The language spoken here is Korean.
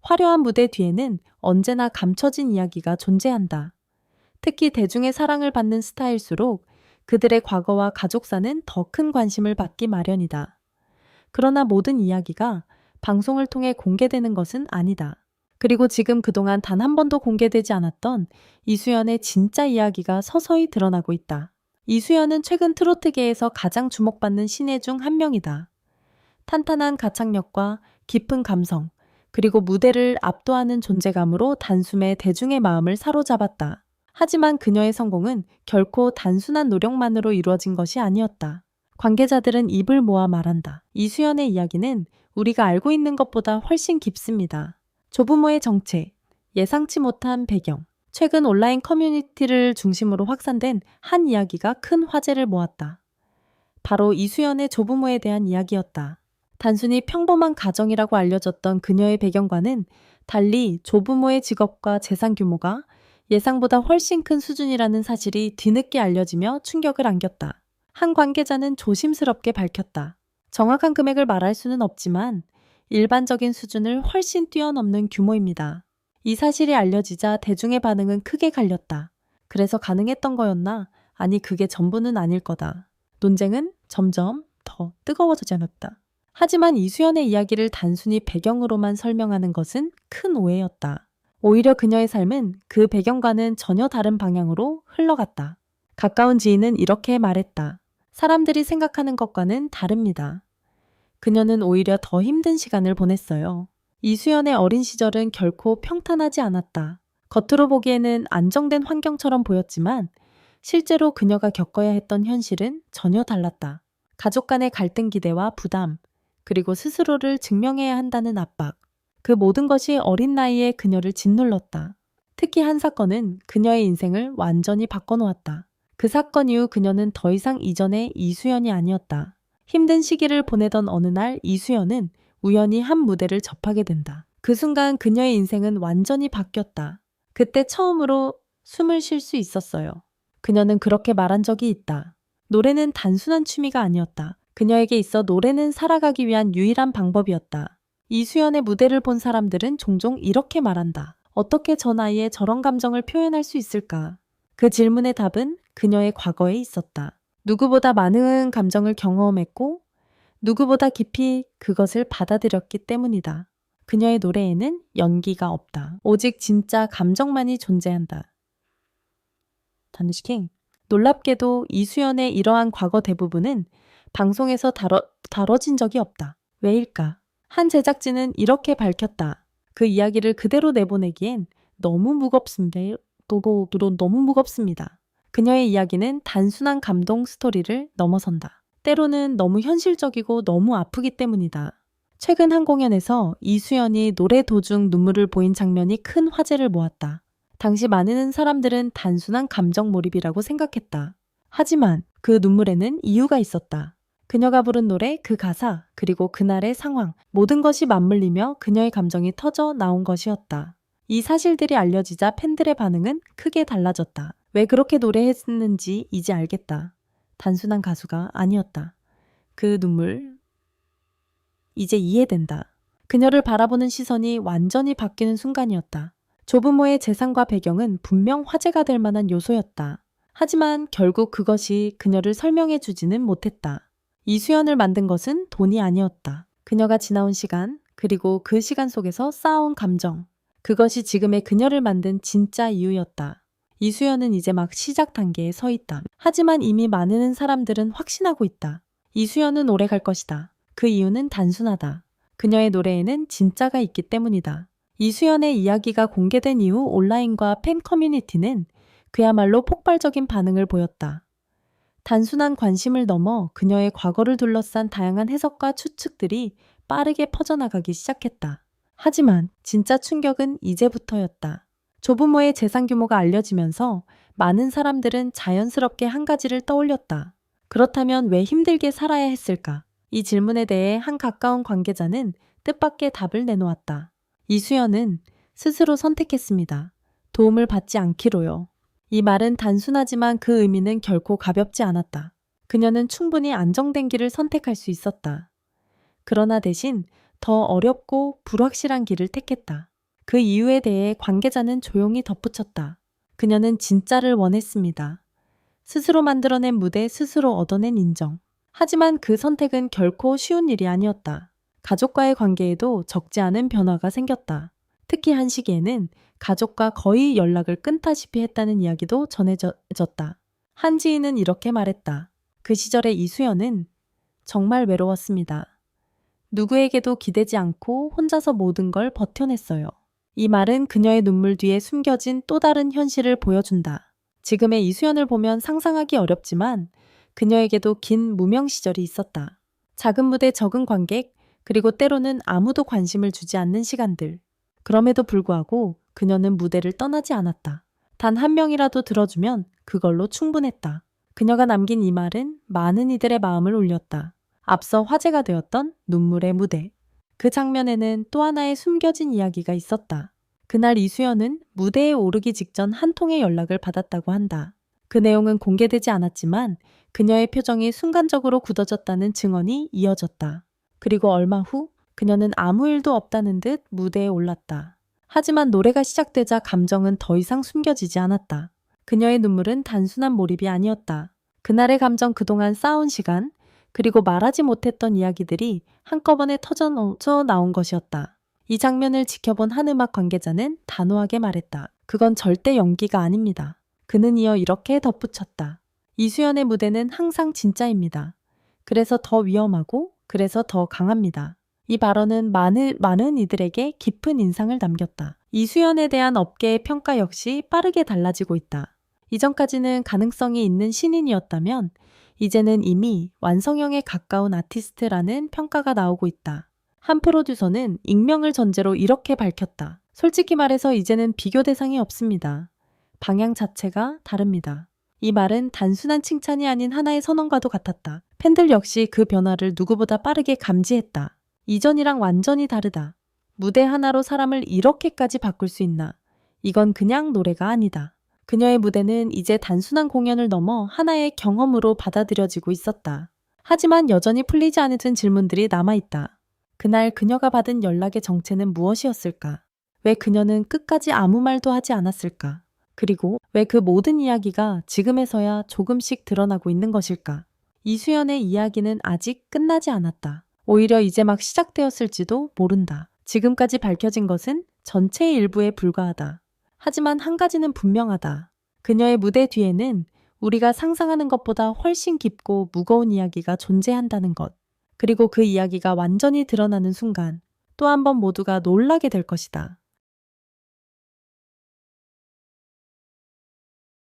화려한 무대 뒤에는 언제나 감춰진 이야기가 존재한다. 특히 대중의 사랑을 받는 스타일수록 그들의 과거와 가족사는 더 큰 관심을 받기 마련이다. 그러나 모든 이야기가 방송을 통해 공개되는 것은 아니다. 그리고 지금 그동안 단 한 번도 공개되지 않았던 이수연의 진짜 이야기가 서서히 드러나고 있다. 이수연은 최근 트로트계에서 가장 주목받는 신예 중 한 명이다. 탄탄한 가창력과 깊은 감성, 그리고 무대를 압도하는 존재감으로 단숨에 대중의 마음을 사로잡았다. 하지만 그녀의 성공은 결코 단순한 노력만으로 이루어진 것이 아니었다. 관계자들은 입을 모아 말한다. 이수연의 이야기는 우리가 알고 있는 것보다 훨씬 깊습니다. 조부모의 정체, 예상치 못한 배경, 최근 온라인 커뮤니티를 중심으로 확산된 한 이야기가 큰 화제를 모았다. 바로 이수연의 조부모에 대한 이야기였다. 단순히 평범한 가정이라고 알려졌던 그녀의 배경과는 달리 조부모의 직업과 재산 규모가 예상보다 훨씬 큰 수준이라는 사실이 뒤늦게 알려지며 충격을 안겼다. 한 관계자는 조심스럽게 밝혔다. 정확한 금액을 말할 수는 없지만 일반적인 수준을 훨씬 뛰어넘는 규모입니다. 이 사실이 알려지자 대중의 반응은 크게 갈렸다. 그래서 가능했던 거였나? 아니, 그게 전부는 아닐 거다. 논쟁은 점점 더 뜨거워지지 않았다. 하지만 이수연의 이야기를 단순히 배경으로만 설명하는 것은 큰 오해였다. 오히려 그녀의 삶은 그 배경과는 전혀 다른 방향으로 흘러갔다. 가까운 지인은 이렇게 말했다. 사람들이 생각하는 것과는 다릅니다. 그녀는 오히려 더 힘든 시간을 보냈어요. 이수연의 어린 시절은 결코 평탄하지 않았다. 겉으로 보기에는 안정된 환경처럼 보였지만 실제로 그녀가 겪어야 했던 현실은 전혀 달랐다. 가족 간의 갈등 기대와 부담, 그리고 스스로를 증명해야 한다는 압박. 그 모든 것이 어린 나이에 그녀를 짓눌렀다. 특히 한 사건은 그녀의 인생을 완전히 바꿔놓았다. 그 사건 이후 그녀는 더 이상 이전의 이수연이 아니었다. 힘든 시기를 보내던 어느 날 이수연은 우연히 한 무대를 접하게 된다. 그 순간 그녀의 인생은 완전히 바뀌었다. 그때 처음으로 숨을 쉴 수 있었어요. 그녀는 그렇게 말한 적이 있다. 노래는 단순한 취미가 아니었다. 그녀에게 있어 노래는 살아가기 위한 유일한 방법이었다. 이수연의 무대를 본 사람들은 종종 이렇게 말한다. 어떻게 저 나이에 저런 감정을 표현할 수 있을까? 그 질문의 답은 그녀의 과거에 있었다. 누구보다 많은 감정을 경험했고 누구보다 깊이 그것을 받아들였기 때문이다. 그녀의 노래에는 연기가 없다. 오직 진짜 감정만이 존재한다. 단누시킹. 놀랍게도 이수연의 이러한 과거 대부분은 방송에서 다뤄진 적이 없다. 왜일까? 한 제작진은 이렇게 밝혔다. 그 이야기를 그대로 내보내기엔 너무 무겁습니다. 너무 무겁습니다. 그녀의 이야기는 단순한 감동 스토리를 넘어선다. 때로는 너무 현실적이고 너무 아프기 때문이다. 최근 한 공연에서 이수연이 노래 도중 눈물을 보인 장면이 큰 화제를 모았다. 당시 많은 사람들은 단순한 감정 몰입이라고 생각했다. 하지만 그 눈물에는 이유가 있었다. 그녀가 부른 노래, 그 가사, 그리고 그날의 상황, 모든 것이 맞물리며 그녀의 감정이 터져 나온 것이었다. 이 사실들이 알려지자 팬들의 반응은 크게 달라졌다. 왜 그렇게 노래했는지 이제 알겠다. 단순한 가수가 아니었다. 그 눈물, 이제 이해된다. 그녀를 바라보는 시선이 완전히 바뀌는 순간이었다. 조부모의 재산과 배경은 분명 화제가 될 만한 요소였다. 하지만 결국 그것이 그녀를 설명해 주지는 못했다. 이수연을 만든 것은 돈이 아니었다. 그녀가 지나온 시간, 그리고 그 시간 속에서 쌓아온 감정. 그것이 지금의 그녀를 만든 진짜 이유였다. 이수연은 이제 막 시작 단계에 서 있다. 하지만 이미 많은 사람들은 확신하고 있다. 이수연은 오래 갈 것이다. 그 이유는 단순하다. 그녀의 노래에는 진짜가 있기 때문이다. 이수연의 이야기가 공개된 이후 온라인과 팬 커뮤니티는 그야말로 폭발적인 반응을 보였다. 단순한 관심을 넘어 그녀의 과거를 둘러싼 다양한 해석과 추측들이 빠르게 퍼져나가기 시작했다. 하지만 진짜 충격은 이제부터였다. 조부모의 재산 규모가 알려지면서 많은 사람들은 자연스럽게 한 가지를 떠올렸다. 그렇다면 왜 힘들게 살아야 했을까? 이 질문에 대해 한 가까운 관계자는 뜻밖의 답을 내놓았다. 이수연은 스스로 선택했습니다. 도움을 받지 않기로요. 이 말은 단순하지만 그 의미는 결코 가볍지 않았다. 그녀는 충분히 안정된 길을 선택할 수 있었다. 그러나 대신 더 어렵고 불확실한 길을 택했다. 그 이유에 대해 관계자는 조용히 덧붙였다. 그녀는 진짜를 원했습니다. 스스로 만들어낸 무대, 스스로 얻어낸 인정. 하지만 그 선택은 결코 쉬운 일이 아니었다. 가족과의 관계에도 적지 않은 변화가 생겼다. 특히 한 시기에는 가족과 거의 연락을 끊다시피 했다는 이야기도 전해졌다. 한 지인은 이렇게 말했다. 그 시절의 이수연은 정말 외로웠습니다. 누구에게도 기대지 않고 혼자서 모든 걸 버텨냈어요. 이 말은 그녀의 눈물 뒤에 숨겨진 또 다른 현실을 보여준다. 지금의 이수연을 보면 상상하기 어렵지만 그녀에게도 긴 무명 시절이 있었다. 작은 무대, 적은 관객, 그리고 때로는 아무도 관심을 주지 않는 시간들. 그럼에도 불구하고 그녀는 무대를 떠나지 않았다. 단 한 명이라도 들어주면 그걸로 충분했다. 그녀가 남긴 이 말은 많은 이들의 마음을 울렸다. 앞서 화제가 되었던 눈물의 무대. 그 장면에는 또 하나의 숨겨진 이야기가 있었다. 그날 이수연은 무대에 오르기 직전 한 통의 연락을 받았다고 한다. 그 내용은 공개되지 않았지만 그녀의 표정이 순간적으로 굳어졌다는 증언이 이어졌다. 그리고 얼마 후 그녀는 아무 일도 없다는 듯 무대에 올랐다. 하지만 노래가 시작되자 감정은 더 이상 숨겨지지 않았다. 그녀의 눈물은 단순한 몰입이 아니었다. 그날의 감정, 그동안 쌓아온 시간, 그리고 말하지 못했던 이야기들이 한꺼번에 터져 나온 것이었다. 이 장면을 지켜본 한 음악 관계자는 단호하게 말했다. 그건 절대 연기가 아닙니다. 그는 이어 이렇게 덧붙였다. 이수연의 무대는 항상 진짜입니다. 그래서 더 위험하고 그래서 더 강합니다. 이 발언은 많은 이들에게 깊은 인상을 남겼다. 이수연에 대한 업계의 평가 역시 빠르게 달라지고 있다. 이전까지는 가능성이 있는 신인이었다면 이제는 이미 완성형에 가까운 아티스트라는 평가가 나오고 있다. 한 프로듀서는 익명을 전제로 이렇게 밝혔다. 솔직히 말해서 이제는 비교 대상이 없습니다. 방향 자체가 다릅니다. 이 말은 단순한 칭찬이 아닌 하나의 선언과도 같았다. 팬들 역시 그 변화를 누구보다 빠르게 감지했다. 이전이랑 완전히 다르다. 무대 하나로 사람을 이렇게까지 바꿀 수 있나? 이건 그냥 노래가 아니다. 그녀의 무대는 이제 단순한 공연을 넘어 하나의 경험으로 받아들여지고 있었다. 하지만 여전히 풀리지 않은 질문들이 남아있다. 그날 그녀가 받은 연락의 정체는 무엇이었을까? 왜 그녀는 끝까지 아무 말도 하지 않았을까? 그리고 왜 그 모든 이야기가 지금에서야 조금씩 드러나고 있는 것일까? 이수연의 이야기는 아직 끝나지 않았다. 오히려 이제 막 시작되었을지도 모른다. 지금까지 밝혀진 것은 전체의 일부에 불과하다. 하지만 한 가지는 분명하다. 그녀의 무대 뒤에는 우리가 상상하는 것보다 훨씬 깊고 무거운 이야기가 존재한다는 것. 그리고 그 이야기가 완전히 드러나는 순간 또 한 번 모두가 놀라게 될 것이다.